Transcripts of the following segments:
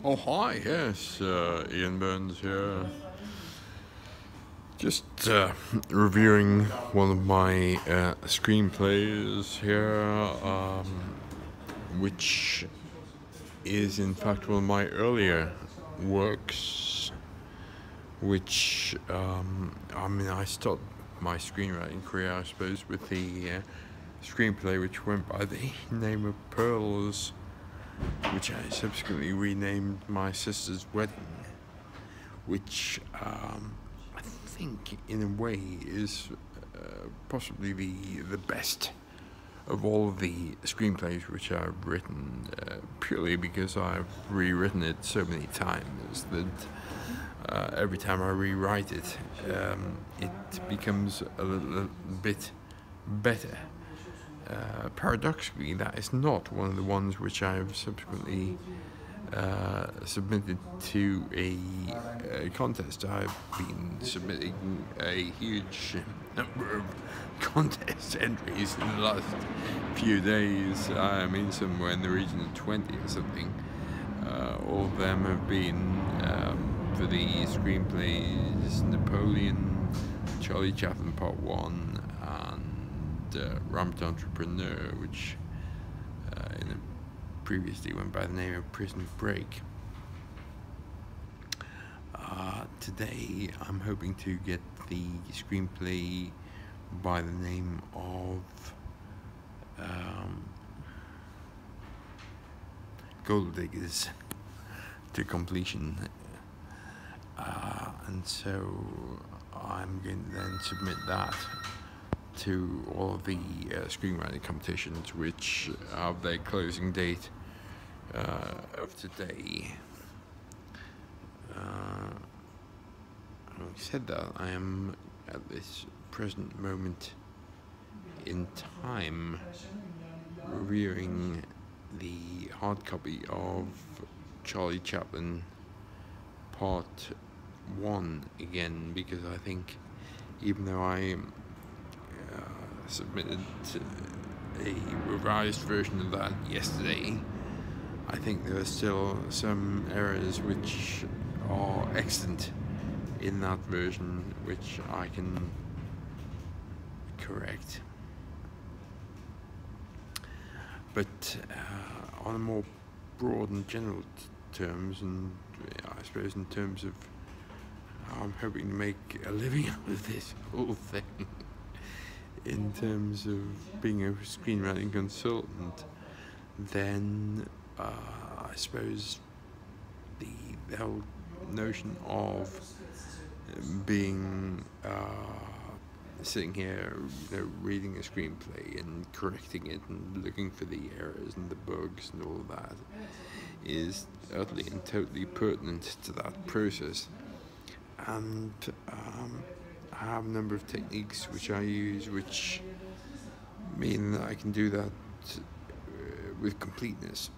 Oh, hi, yes, Ian Burns here. Just reviewing one of my screenplays here, which is in fact one of my earlier works, which, I started my screenwriting career, I suppose, with the screenplay which went by the name of Pearls, which I subsequently renamed My Sister's Wedding, which I think in a way is possibly the best of all of the screenplays which I've written, purely because I've rewritten it so many times that every time I rewrite it, it becomes a little bit better. Paradoxically, that is not one of the ones which I've subsequently submitted to a contest. I've been submitting a huge number of contest entries in the last few days. I mean, somewhere in the region of 20 or something. All of them have been for the screenplays Napoleon, Charlie Chaplin Part 1, and Rampant Entrepreneur, which previously went by the name of Prison Break. Today I'm hoping to get the screenplay by the name of Gold Diggers to completion, and so I'm going to then submit that to all of the screenwriting competitions which have their closing date of today. Having said that, I am at this present moment in time reviewing the hard copy of Charlie Chaplin Part 1 again, because I think even though I submitted a revised version of that yesterday, I think there are still some errors which are excellent in that version which I can correct. But on a more broad and general terms, and I suppose in terms of how I'm hoping to make a living out of this whole thing, in terms of being a screenwriting consultant, then I suppose the whole notion of being sitting here, reading a screenplay and correcting it and looking for the errors and the bugs and all of that is utterly and totally pertinent to that process. And I have a number of techniques which I use which mean that I can do that with completeness.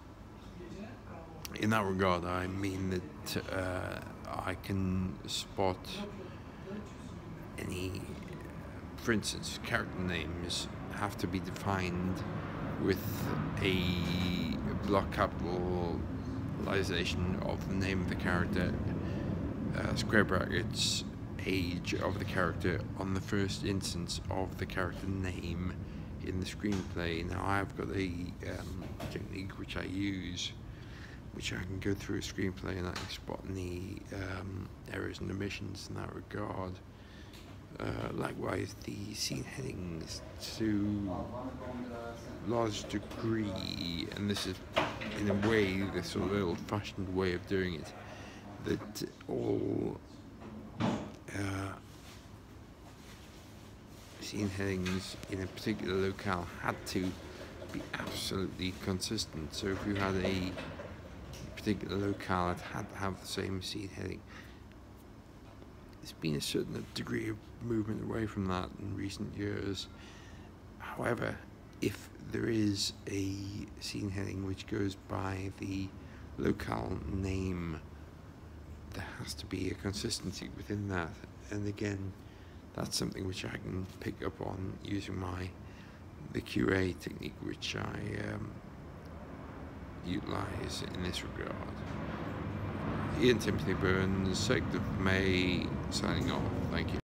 In that regard, I mean that I can spot any, for instance, character names have to be defined with a block capitalization of the name of the character, square brackets, age of the character on the first instance of the character name in the screenplay. Now I've got a technique which I use, which I can go through a screenplay and I can spot any errors and omissions in that regard. Likewise, the scene headings to a large degree, and this is in a way the sort of old-fashioned way of doing it, that all scene headings in a particular locale had to be absolutely consistent. So if you had a particular locale, it had to have the same scene heading. There's been a certain degree of movement away from that in recent years. However, if there is a scene heading which goes by the locale name, there has to be a consistency within that. And again, that's something which I can pick up on using the QA technique, which I utilize in this regard. Ian Timothy Burns, 6th of May, signing off. Thank you.